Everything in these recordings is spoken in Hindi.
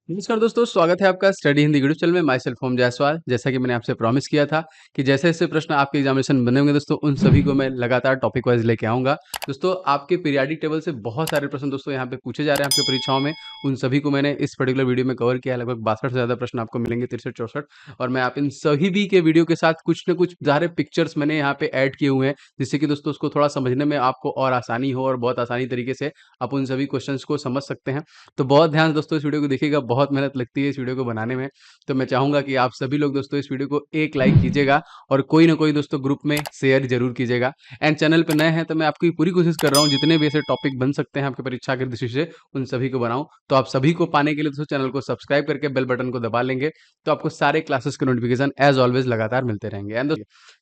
नमस्कार दोस्तों, स्वागत है आपका स्टडी हिंदी यूट्यूब चैनल में। माई सेल्फ ओम जायसवाल। जैसा कि मैंने आपसे प्रॉमिस किया था कि जैसे-जैसे प्रश्न आपके एग्जामिनेशन बने होंगे दोस्तों, उन सभी को मैं लगातार टॉपिक वाइज़ लेके आऊँगा। दोस्तों, आपके पीरियाडिक टेबल से बहुत सारे प्रश्न दोस्तों यहाँ पे पूछे जा रहे हैं आपकी परीक्षाओं में। उन सभी को मैंने इस पर्टिकुलर वीडियो में कवर किया है। लगभग 62 से ज़्यादा प्रश्न आपको मिलेंगे, 63-64, और मैं आप इन सभी भी के वीडियो के साथ कुछ न कुछ सारे पिक्चर्स मैंने यहाँ पे ऐड किए हुए हैं, जिससे कि दोस्तों उसको थोड़ा समझने में आपको और आसानी हो और बहुत आसानी तरीके से आप उन सभी क्वेश्चंस को समझ सकते हैं। तो बहुत ध्यान से दोस्तों इस वीडियो को देखिएगा, बहुत मेहनत लगती है इस वीडियो को बनाने में। तो मैं चाहूँगा कि आप सभी लोग दोस्तों इस वीडियो को एक लाइक कीजिएगा और कोई ना कोई दोस्तों ग्रुप में शेयर ज़रूर कीजिएगा। एंड चैनल पे नए हैं तो मैं आपकी पूरी कोशिश कर रहा हूँ जितने भी ऐसे टॉपिक बन सकते हैं आपकी परीक्षा की दृष्टि से, उन सभी को बनाऊँ। तो आप सभी को पाने के लिए दोस्तों चैनल को सब्सक्राइब करके बेल बटन को दबा लेंगे, तो आपको सारे क्लासेस के नोटिफिकेशन एज़ ऑलवेज़ लगातार मिलते रहेंगे। एंड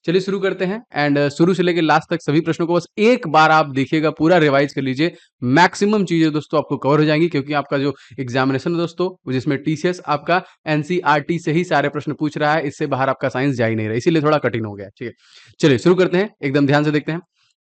चलिए शुरू करते हैं। एंड शुरू से लेके लास्ट तक सभी प्रश्नों को बस एक बार आप देखिएगा, पूरा रिवाइज़ कर लीजिए। मैक्सिमम चीज़ें दोस्तों आपको कवर हो जाएँगी, क्योंकि आपका जो एग्जामिनेशन है दोस्तों, जिसमें टीसीएस आपका एनसीईआरटी से ही सारे प्रश्न पूछ रहा है, इससे बाहर आपका साइंस जा ही नहीं रहा, इसीलिए थोड़ा कठिन हो गया है। ठीक है, चलिए शुरू करते हैं, एकदम ध्यान से देखते हैं।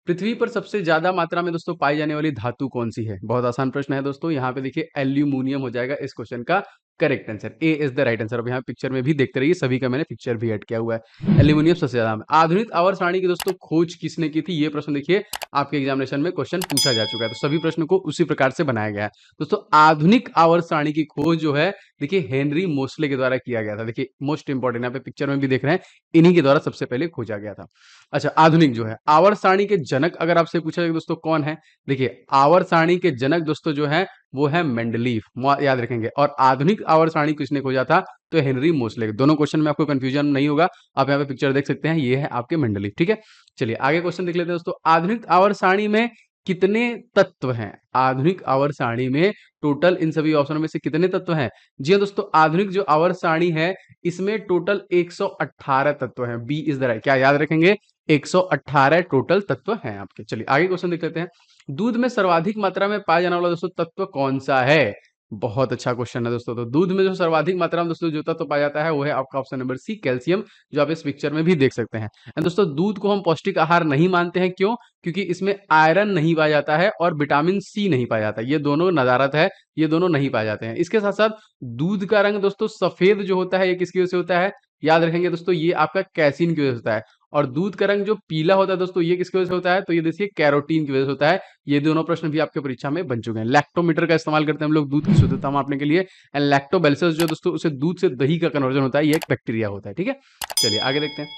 पृथ्वी पर सबसे ज्यादा मात्रा में दोस्तों पाई जाने वाली धातु कौन सी है? बहुत आसान प्रश्न है दोस्तों। यहाँ पे देखिए एल्यूमिनियम हो जाएगा इस क्वेश्चन का correct answer. A is the right answer. अब यहाँ पिक्चर में भी देखते रहिए, सभी का मैंने पिक्चर भी ऐड किया हुआ है। एल्यूमिनियम सबसे ज्यादा में। आधुनिक आवर्त सारणी की दोस्तों खोज किसने की थी? ये प्रश्न देखिए आपके एग्जामिनेशन में क्वेश्चन पूछा जा चुका है, तो सभी प्रश्नों को उसी प्रकार से बनाया गया है। दोस्तों आधुनिक आवर्त सारणी की खोज जो है देखिए हेनरी मोसले के द्वारा किया गया था। देखिए मोस्ट इंपॉर्टेंट, यहाँ पे पिक्चर में भी देख रहे हैं, इन्हीं के द्वारा सबसे पहले खोजा गया था। अच्छा, आधुनिक जो है आवर्त सारणी के जनक अगर आपसे पूछा जाए दोस्तों कौन है? देखिए आवर्त सारणी के जनक दोस्तों जो है वो है मेंडलीफ, याद रखेंगे। और आधुनिक आवर्त सारणी किसने खोजा था? तो हेनरी मोसले। दोनों क्वेश्चन में आपको कंफ्यूजन नहीं होगा, आप यहाँ पे पिक्चर देख सकते हैं, ये है आपके मेंडलीफ। ठीक है, चलिए आगे क्वेश्चन देख लेते हैं दोस्तों। आधुनिक आवर्त सारणी में कितने तत्व हैं? आधुनिक आवर्त सारणी में टोटल इन सभी ऑप्शनों में से कितने तत्व हैं? जी हाँ दोस्तों, आधुनिक जो आवर्त सारणी है इसमें टोटल 118 तत्व हैं। B is the right. क्या याद रखेंगे? 118 टोटल तत्व हैं आपके। चलिए आगे क्वेश्चन देख लेते हैं। दूध में सर्वाधिक मात्रा में पाया जाने वाला दोस्तों तत्व कौन सा है? बहुत अच्छा क्वेश्चन है दोस्तों। तो दूध में जो सर्वाधिक मात्रा में दोस्तों जो तत्व पाया जाता है वो है आपका ऑप्शन नंबर सी, कैल्शियम, जो आप इस पिक्चर में भी देख सकते हैं। एंड दोस्तों दूध को हम पौष्टिक आहार नहीं मानते हैं, क्यों? क्योंकि इसमें आयरन नहीं पाया जाता है और विटामिन सी नहीं पाया जाता है। ये दोनों नदारत है, ये दोनों नहीं पाए जाते हैं। इसके साथ साथ दूध का रंग दोस्तों सफेद जो होता है, ये किसकी वजह से होता है? याद रखेंगे दोस्तों, ये आपका कैसीन की वजह से होता है। और दूध का रंग जो पीला होता है दोस्तों, ये किसकी वजह से होता है? तो ये देखिए कैरोटीन की वजह से होता है। ये दोनों प्रश्न भी आपके परीक्षा में बन चुके हैं। लैक्टोमीटर का इस्तेमाल करते हैं हम लोग दूध की शुद्धता मापने के लिए। एंड लैक्टोबैलिसिस जो दोस्तों उसे दूध से दही का कन्वर्जन होता है, ये एक बैक्टीरिया होता है। ठीक है, चलिए आगे देखते हैं।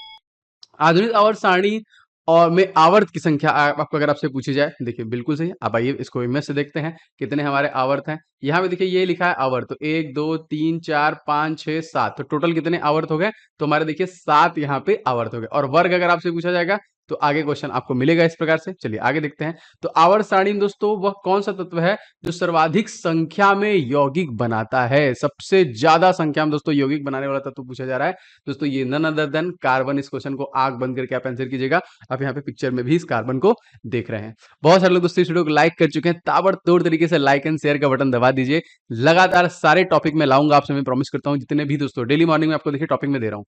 आधुनिक आवर्त सारणी और में आवर्त की संख्या आपको अगर आपसे पूछी जाए, देखिए बिल्कुल सही। अब आइए इसको इनमें से देखते हैं कितने हमारे आवर्त हैं। यहाँ पे देखिए ये लिखा है आवर्त, तो 1 2 3 4 5 6 7, तो टोटल कितने आवर्त हो गए? तो हमारे देखिए 7 यहाँ पे आवर्त हो गए। और वर्ग अगर आपसे पूछा जाएगा तो आगे क्वेश्चन आपको मिलेगा इस प्रकार से। चलिए आगे देखते हैं। तो आवर्त सारणी में दोस्तों वह कौन सा तत्व है जो सर्वाधिक संख्या में यौगिक बनाता है? सबसे ज्यादा संख्या में दोस्तों यौगिक बनाने वाला तत्व पूछा जा रहा है दोस्तों, ये नन अदर देन कार्बन। इस क्वेश्चन को आंख बंद करके आप आंसर कीजिएगा। आप यहाँ पे पिक्चर में भी इस कार्बन को देख रहे हैं। बहुत सारे लोग दोस्तों इस वीडियो को लाइक कर चुके हैं, ताबड़तोड़ तरीके से लाइक एंड शेयर का बटन दबा दीजिए। लगातार सारे टॉपिक में लाऊंगा आपसे, मैं प्रॉमिस करता हूं। जितने भी दोस्तों डेली मॉर्निंग में आपको देखिए टॉपिक में दे रहा हूं।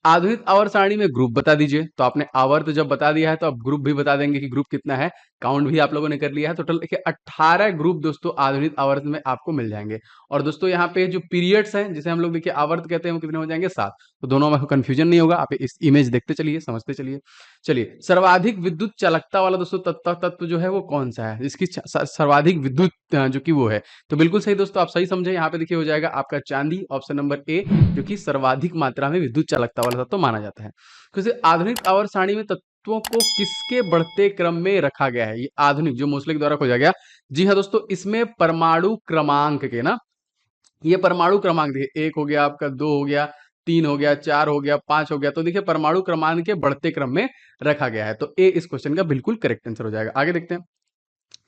आधुनिक आवर्त सारणी में ग्रुप बता दीजिए। तो आपने आवर्त जब बता दिया है तो आप ग्रुप भी बता देंगे कि ग्रुप कितना है। काउंट भी आप लोगों ने कर लिया है। टोटल देखिए 18 ग्रुप दोस्तों आधुनिक आवर्त में आपको मिल जाएंगे। और दोस्तों यहाँ पे जो पीरियड्स हैं जिसे हम लोग देखिए आवर्त कहते हैं, वो कितने हो जाएंगे? 7। तो दोनों में कंफ्यूजन नहीं होगा, आप इस इमेज देखते चलिए, समझते चलिए। चलिए सर्वाधिक विद्युत चालकता वाला दोस्तों तत्व जो है वो कौन सा है? इसकी सर्वाधिक विद्युत जो कि वो है, तो बिल्कुल सही दोस्तों, आप सही समझे। यहाँ पे देखिए हो जाएगा आपका चांदी, ऑप्शन नंबर ए, जो कि सर्वाधिक मात्रा में विद्युत चालकता वाला तत्व माना जाता है। क्योंकि आधुनिक आवर्त सारणी में तत्वों को किसके बढ़ते क्रम में रखा गया है? ये आधुनिक जो मोसले के द्वारा खोजा गया। जी हाँ दोस्तों, इसमें परमाणु क्रमांक के ना, ये परमाणु क्रमांक देखिए 1 हो गया आपका, 2 हो गया, 3 हो गया, 4 हो गया, 5 हो गया। तो देखिए परमाणु क्रमांक के बढ़ते क्रम में रखा गया है। तो ए इस क्वेश्चन का बिल्कुल करेक्ट आंसर हो जाएगा। आगे देखते हैं।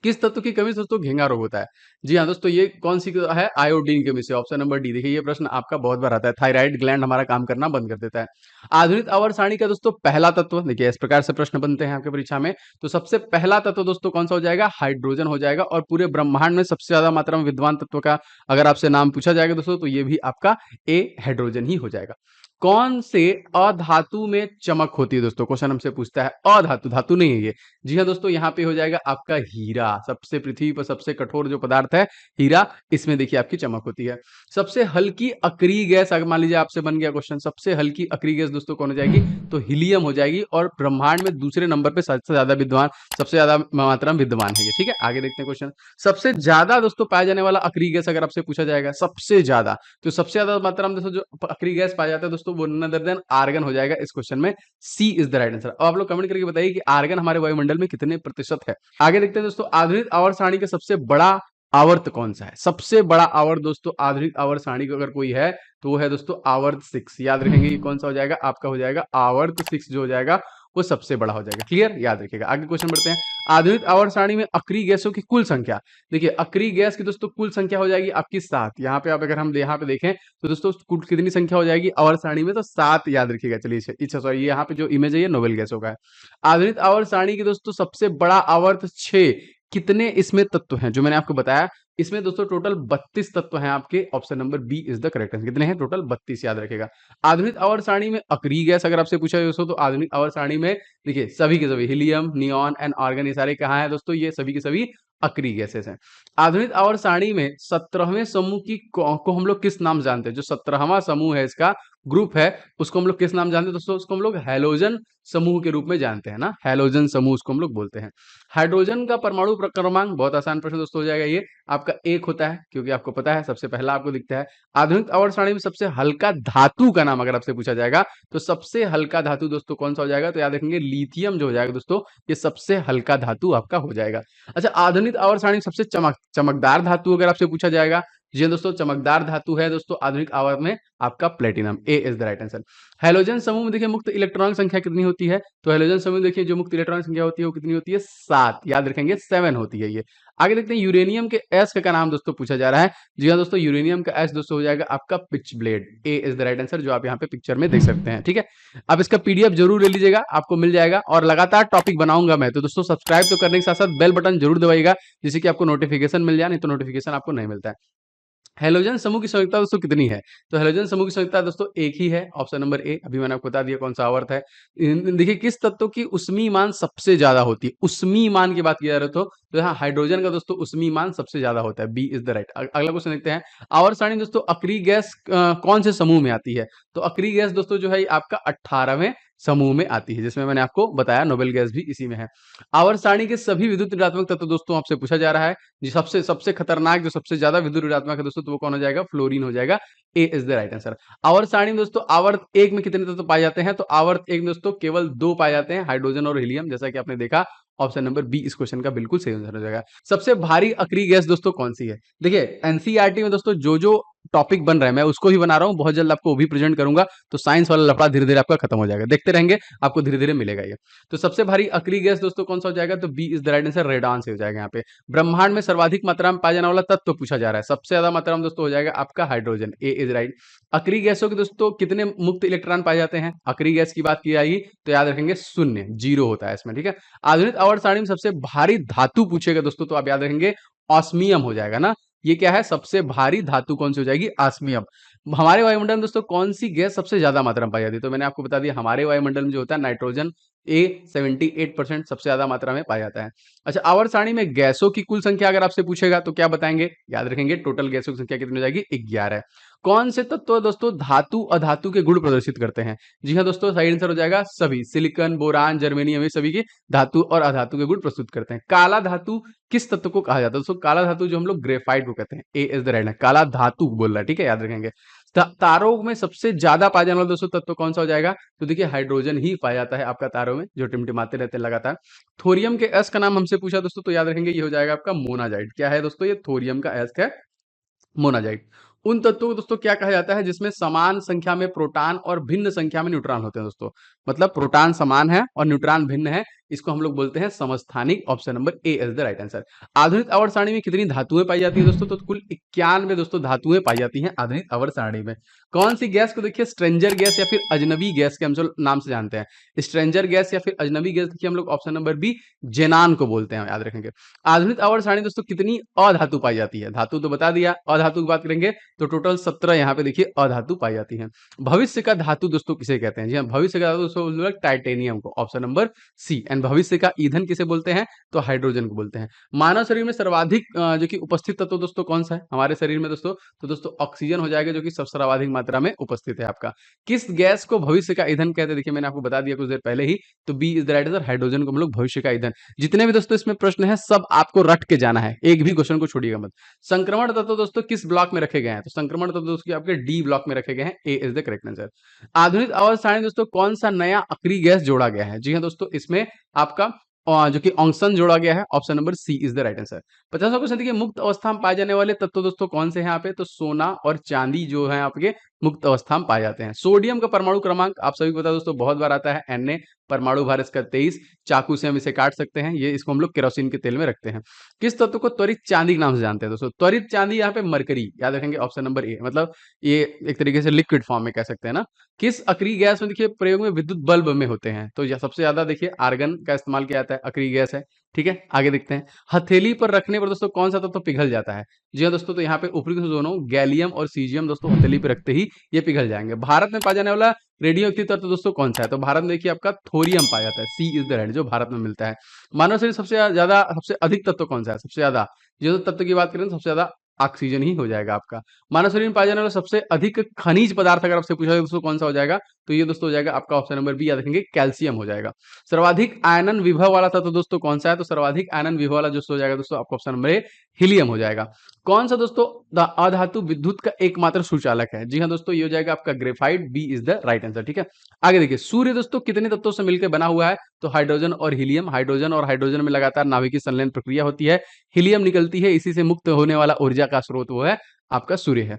किस तत्व की कमी से दोस्तों घेंगा रोग होता है? जी हाँ दोस्तों, ये कौन सी है? आयोडीन की कमी से, ऑप्शन नंबर डी। देखिए ये प्रश्न आपका बहुत बार आता है। थायराइड ग्लैंड हमारा काम करना बंद कर देता है। आधुनिक आवर्त सारणी का दोस्तों पहला तत्व, देखिए इस प्रकार से प्रश्न बनते हैं आपके परीक्षा में। तो सबसे पहला तत्व दोस्तों कौन सा हो जाएगा? हाइड्रोजन हो जाएगा। और पूरे ब्रह्मांड में सबसे ज्यादा मात्रा में विद्वान तत्व का अगर आपसे नाम पूछा जाएगा दोस्तों, तो ये भी आपका ए हाइड्रोजन ही हो जाएगा। कौन से अधातु में चमक होती है दोस्तों? क्वेश्चन हमसे पूछता है अधातु, धातु नहीं है ये। जी हाँ दोस्तों, यहाँ पे हो जाएगा आपका हीरा। सबसे पृथ्वी पर सबसे कठोर जो पदार्थ है हीरा, इसमें देखिए आपकी चमक होती है। सबसे हल्की अक्रिय गैस, अगर मान लीजिए आपसे बन गया क्वेश्चन, सबसे हल्की अक्रिय गैस दोस्तों कौन हो जाएगी? तो हीलियम हो जाएगी, और ब्रह्मांड में दूसरे नंबर पे सबसे ज्यादा विद्वान, सबसे ज्यादा मात्रा में विद्यमान है ये। ठीक है, आगे देखते हैं क्वेश्चन। सबसे ज्यादा दोस्तों पाया जाने वाला अक्रिय गैस अगर आपसे पूछा जाएगा, सबसे ज्यादा, तो सबसे ज्यादा मात्रा में दोस्तों जो अक्रिय गैस पाया जाता है दोस्तों, वो नन अदर देन आर्गन हो जाएगा इस क्वेश्चन में। सी इज द राइट आंसर। अब आप लोग कमेंट करके बताइए कि आर्गन हमारे वायुमंडल में कितने प्रतिशत है। आगे देखते हैं दोस्तों, आधुनिक आवर्त सारणी का सबसे बड़ा आवर्त कौन सा है? सबसे बड़ा आवर्त दोस्तों आधुनिक आवर्त सारणी का अगर कोई है तो वो है दोस्तों आवर्त 6। याद रखेंगे कि कौन सा हो जाएगा? आपका हो जाएगा आवर्त 6 जो हो जाएगा वो सबसे बड़ा हो जाएगा। क्लियर, याद रखिएगा। आगे क्वेश्चन बढ़ते हैं। आधुनिक आवर्त सारणी में अक्रिय गैसों की कुल संख्या, देखिए अक्रिय गैस की दोस्तों कुल संख्या हो जाएगी आपकी 7। यहाँ पे आप अगर हम यहाँ पे देखें तो दोस्तों कुल कितनी संख्या हो जाएगी आवर्त सारणी में? तो 7 याद रखिएगा। चलिए अच्छा सॉरी, यहाँ पे जो इमेज है ये नोबेल गैसों का है। आधुनिक आवर्त सारणी की दोस्तों सबसे बड़ा आवर्त 6, कितने इसमें तत्व हैं? जो मैंने आपको बताया, इसमें दोस्तों टोटल 32 तत्व हैं आपके। Option number B is the correct answer. कितने हैं? टोटल 32, याद रखेगा। आधुनिक आवर्त सारणी में अक्रिय गैस अगर आपसे पूछा दोस्तों, तो आधुनिक आवर्त सारणी में देखिए सभी के सभी हीलियम, नियॉन एंड आर्गन, ये सारे कहाँ हैं दोस्तों? ये सभी के सभी अक्रिय गैसेस हैं। आधुनिक आवर्त सारणी में 17वें समूह की को हम लोग किस नाम जानते हैं? जो 17वां समूह है, इसका ग्रुप है, उसको हम लोग किस नाम जानते हैं दोस्तों? उसको हम लोग हैलोजन समूह के रूप में जानते हैं ना, हैलोजन समूह उसको हम लोग बोलते हैं। हाइड्रोजन का परमाणु क्रमांक, बहुत आसान प्रश्न दोस्तों हो जाएगा ये, आपका 1 होता है, क्योंकि आपको पता है सबसे पहला आपको दिखता है। आधुनिक आवर्त सारणी में सबसे हल्का धातु का नाम अगर आपसे पूछा जाएगा, तो सबसे हल्का धातु दोस्तों कौन सा हो जाएगा? तो याद रखेंगे लिथियम जो हो जाएगा दोस्तों, ये सबसे हल्का धातु आपका हो जाएगा। अच्छा, आधुनिक आवर्त सारणी में सबसे चमकदार धातु अगर आपसे पूछा जाएगा, जी हाँ दोस्तों, चमकदार धातु है दोस्तों आधुनिक आवर्त में आपका platinum. A is the right answer. Halogen समूह में देखिए मुक्त इलेक्ट्रॉन संख्या कितनी होती है? तो हैलोजन समूह देखिए जो मुक्त इलेक्ट्रॉन संख्या होती है वो कितनी होती है? 7, याद रखेंगे 7 होती है ये। आगे देखते हैं यूरेनियम के एस का नाम दोस्तों पूछा जा रहा है। जी हाँ दोस्तों, यूरेनियम का एस दोस्तों हो जाएगा आपका pitch blade. A is the right answer, जो आप यहाँ पे पिक्चर में देख सकते हैं। ठीक है, अब इसका पीडीएफ जरूर ले लीजिएगा, आपको मिल जाएगा, और लगातार टॉपिक बनाऊंगा मैं, तो दोस्तों सब्सक्राइब तो करने के साथ साथ बेल बटन जरूर दबाइएगा, जिससे कि आपको नोटिफिकेशन मिल जाए, नहीं तो नोटिफिकेशन आपको नहीं मिलता है। हैलोजन समूह की संयुक्ता दोस्तों कितनी है? तो हैलोजन समूह की संयुक्ता दोस्तों एक ही है। ऑप्शन नंबर ए, अभी मैंने आपको बता दिया कौन सा आवर्त है। देखिए किस तत्व की उष्मीय मान सबसे ज्यादा होती है? उष्मीय मान की बात की जा रही तो यहाँ हाइड्रोजन का दोस्तों उष्मीय मान सबसे ज्यादा होता है। B is the right. अगला क्वेश्चन देखते हैं। आवर्त सारणी दोस्तों अक्रिय गैस कौन से समूह में आती है? तो अक्रिय गैस दोस्तों जो है आपका 18वें समूह में आती है, जिसमें मैंने आपको बताया नोबेल गैस भी इसी में है। आवर्त सारणी के सभी विद्युत ऋणात्मक तत्व दोस्तों आपसे पूछा जा रहा है, जी सबसे सबसे खतरनाक, जो सबसे ज्यादा विद्युत ऋणात्मक है दोस्तों, तो वो कौन हो जाएगा? फ्लोरीन हो जाएगा। ए इज द राइट आंसर। आवर्त सारणी में दोस्तों आवर्त 1 में कितने तत्व पाए जाते हैं? तो आवर्त 1 में दोस्तों केवल 2 पाए जाते हैं, हाइड्रोजन और हीलियम, जैसा कि आपने देखा। ऑप्शन नंबर बी इस क्वेश्चन का बिल्कुल सही आंसर हो जाएगा। सबसे भारी अक्रिय गैस दोस्तों कौन सी है? देखिए एनसीईआरटी में दोस्तों जो जो टॉपिक बन रहा है मैं उसको ही बना रहा हूं, बहुत जल्द आपको वो भी प्रेजेंट करूंगा, तो साइंस वाला लफड़ा धीरे धीरे आपका खत्म हो जाएगा, देखते रहेंगे, आपको धीरे धीरे मिलेगा ये। तो सबसे भारी अक्रिय गैस दोस्तों कौन सा हो जाएगा? तो B is the right answer, radon से हो जाएगा यहाँ पे। ब्रह्मांड में सर्वाधिक मात्रा में पाया जाने वाला तत्व पूछा जा रहा है, सबसे ज्यादा मात्रा में दोस्तों हो जाएगा आपका हाइड्रोजन। A is right. अक्रिय गैसों के दोस्तों कितने मुक्त इलेक्ट्रॉन पाए जाते हैं? अक्रिय गैस की बात की जाएगी तो याद रखेंगे 0, 0 होता है इसमें। ठीक है, आधुनिक आवर्त सारणी में सबसे भारी धातु पूछेगा दोस्तों, तो आप याद रखेंगे ऑस्मियम हो जाएगा ना। ये क्या है? सबसे भारी धातु कौन सी हो जाएगी? ऑस्मियम। हमारे वायुमंडल में दोस्तों कौन सी गैस सबसे ज्यादा मात्रा में पाई जाती है? तो मैंने आपको बता दिया, हमारे वायुमंडल में जो होता है नाइट्रोजन, ए 78% सबसे ज्यादा मात्रा में पाया जाता है। अच्छा, आवर्त सारणी में गैसों की कुल संख्या अगर आपसे पूछेगा तो क्या बताएंगे? याद रखेंगे टोटल गैसों की संख्या कितनी हो जाएगी? 11। कौन से तत्व दोस्तों धातु अधातु के गुण प्रदर्शित करते हैं? जी हाँ दोस्तों, सही आंसर हो जाएगा सभी, सिलिकॉन, बोरान, जर्मेनियम, ये सभी की धातु और अधातु के गुण प्रस्तुत करते हैं। काला धातु किस तत्व को कहा जाता है दोस्तों? काला धातु जो हम लोग ग्रेफाइट को कहते हैं। ए इज द राइट, काला धातु बोल रहा है। ठीक है, याद रखेंगे। तारों में सबसे ज्यादा पाया जाने वाला दोस्तों तत्व कौन सा हो जाएगा? तो देखिए हाइड्रोजन ही पाया जाता है आपका तारों में, जो टिमटिमाते रहते हैं लगातार। थोरियम के एस का नाम हमसे पूछा दोस्तों, तो याद रखेंगे ये हो जाएगा आपका मोनाजाइट। क्या है दोस्तों? ये थोरियम का एस है, मोनाजाइट। उन तत्वों को दोस्तों क्या कहा जाता है जिसमें समान संख्या में प्रोटॉन और भिन्न संख्या में न्यूट्रॉन होते हैं दोस्तों? मतलब प्रोटॉन समान है और न्यूट्रॉन भिन्न है, इसको हम लोग बोलते हैं समस्थानिक। Option number A is the right answer. आधुनिक आवर्त सारणी में कितनी धातुएं पाई जाती है दोस्तों? तो कुल 91 दोस्तों धातुएं पाई जाती हैं आधुनिक आवर्त सारणी में। कौन सी गैस को देखिए स्ट्रेंजर गैस या फिर अजनबी गैस के हम सब नाम से जानते हैं? स्ट्रेंजर गैस या फिर अजनबी गैस देखिए हम लोग ऑप्शन नंबर बी जेनान को बोलते हैं, याद रखेंगे। आधुनिक आवर्त सारणी दोस्तों कितनी अधातु पाई जाती है? धातु तो बता दिया, अधातु की बात करेंगे तो टोटल 17 यहाँ पे देखिए अधातु पाई जाती है। भविष्य का धातु दोस्तों किसे कहते हैं? जी हाँ, भविष्य का धातु दोस्तों टाइटेनियम को, ऑप्शन नंबर सी। एंड भविष्य का ईंधन किसे बोलते हैं? तो हाइड्रोजन को बोलते हैं। मानव शरीर में सर्वाधिक जो कि उपस्थित तत्व दोस्तों कौन सा है हमारे शरीर में दोस्तों? तो दोस्तों ऑक्सीजन हो जाएगा, जो कि सबसे सर्वाधिक मात्रा में उपस्थित है आपका। किस गैस को भविष्य का ईंधन कहते हैं? देखिए मैंने आपको बता दिया कुछ देर पहले ही, तो B is the right answer. Hydrogen को हम लोग भविष्य का ईंधन। जितने भी दोस्तों इसमें प्रश्न है सब आपको रट के जाना है, एक भी क्वेश्चन को छोड़िएगा मत। संक्रमण तत्व दोस्तों किस ब्लॉक में रखे गए हैं? तो संक्रमण तत्व दोस्तों आपके डी ब्लॉक में रखे गए हैं। ए इज द करेक्ट आंसर। आधुनिक आवर्त सारणी दोस्तों कौन सा नया अक्रिय गैस जोड़ा गया है? जी हाँ दोस्तों, इसमें आपका जो कि ऑक्सीजन जोड़ा गया है। Option number C is the right answer. 50वां क्वेश्चन देखिए, मुक्त अवस्था में पाए जाने वाले तत्व दोस्तों कौन से हैं यहाँ पे? तो सोना और चांदी जो है आपके मुक्त अवस्था में पाए जाते हैं। सोडियम का परमाणु क्रमांक आप सभी को पता है दोस्तों, बहुत बार आता है Na, परमाणु भार इसका 23। चाकू से हम इसे काट सकते हैं, ये इसको हम लोग केरोसिन के तेल में रखते हैं। किस तत्व को त्वरित चांदी के नाम से जानते हैं दोस्तों? त्वरित चांदी यहाँ पे मरकरी, याद रखेंगे ऑप्शन नंबर ए। मतलब ये एक तरीके से लिक्विड फॉर्म में कह सकते हैं ना। किस अक्रिय गैस में देखिए प्रयोग में विद्युत बल्ब में होते हैं? तो यह सबसे ज्यादा देखिए आर्गन का इस्तेमाल किया जाता है, अक्रिय गैस है। ठीक है, आगे देखते हैं। हथेली पर रखने पर दोस्तों कौन सा तत्व पिघल जाता है? जी हाँ दोस्तों, तो यहाँ पे उपयुक्त दोनों गैलियम और सीजियम दोस्तों हथेली पे रखते ही ये पिघल जाएंगे। भारत में पाया जाने वाला रेडियो एक्टिव तत्व दोस्तों कौन सा है? तो भारत में देखिए आपका थोरियम पाया जाता है। सी इज द राइट, जो भारत में मिलता है। मानव शरीर सबसे ज्यादा सबसे अधिक तत्व कौन सा है? सबसे ज्यादा जो तत्व की बात करें तो सबसे ज्यादा ऑक्सीजन ही हो जाएगा आपका। मानव शरीर में पाया जाने वाला सबसे अधिक खनिज पदार्थ अगर आपसे पूछा जाए दोस्तों कौन सा हो जाएगा? तो ये दोस्तों हो जाएगा आपका ऑप्शन नंबर बी, याद रखेंगे कैल्शियम हो जाएगा। सर्वाधिक आयनन विभव वाला तत्व दोस्तों कौन सा है? तो सर्वाधिक आयनन विभव वाला जो हो जाएगा दोस्तों आपका ऑप्शन नंबर ए हीलियम हो जाएगा। कौन सा दोस्तों अधातु विद्युत का एकमात्र सुचालक है? जी हाँ दोस्तों, ये हो जाएगा आपका graphite. B is the right answer. ठीक है, आगे देखिए, सूर्य दोस्तों कितने तत्वों से मिलकर बना हुआ है? तो हाइड्रोजन और हीलियम। हाइड्रोजन और हाइड्रोजन में लगातार नाभिकीय संलयन प्रक्रिया होती है, हीलियम निकलती है, इसी से मुक्त होने वाला ऊर्जा का स्रोत वो है आपका सूर्य है।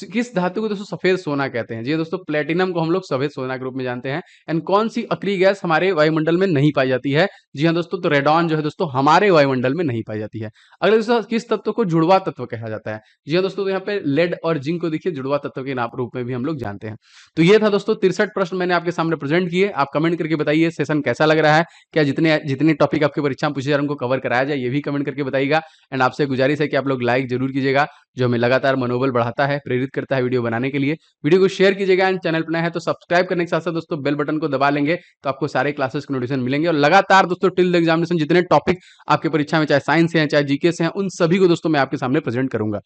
किस धातु को दोस्तों सफेद सोना कहते हैं? जी दोस्तों, प्लेटिनम को हम लोग सफेद सोना के रूप में जानते हैं। एंड कौन सी अक्रिय गैस हमारे वायुमंडल में नहीं पाई जाती है? जी हाँ दोस्तों, तो रेडॉन जो है दोस्तों हमारे वायुमंडल में नहीं पाई जाती है। अगले दोस्तों, किस तत्व को जुड़वा तत्व कहा जाता है? जी हाँ दोस्तों, तो यहाँ पे लेड और जिंक को देखिए जुड़वा तत्व के नाम रूप में भी हम लोग जानते हैं। तो ये था दोस्तों 63 प्रश्न मैंने आपके सामने प्रेजेंट किए। आप कमेंट करके बताइए सेशन कैसा लग रहा है, क्या जितने जितने टॉपिक आपकी परीक्षा में पूछे जा रहे हैं उनको कवर कराया जाए, ये भी कमेंट करके बताइएगा। एंड आपसे गुजारिश है कि आप लोग लाइक जरूर कीजिएगा, जो हमें लगातार मनोबल बढ़ाता है, प्रेरित करता है वीडियो बनाने के लिए। वीडियो को शेयर कीजिएगा एंड चैनल पर नया है तो सब्सक्राइब करने के साथ साथ दोस्तों बेल बटन को दबा लेंगे तो आपको सारे क्लासेस के नोटिफिकेशन मिलेंगे। और लगातार दोस्तों टिल द एग्जामिनेशन जितने टॉपिक आपके परीक्षा में चाहे साइंस से हैं चाहे जीके से हैं, उन सभी को दोस्तों मैं आपके सामने प्रेजेंट करूंगा।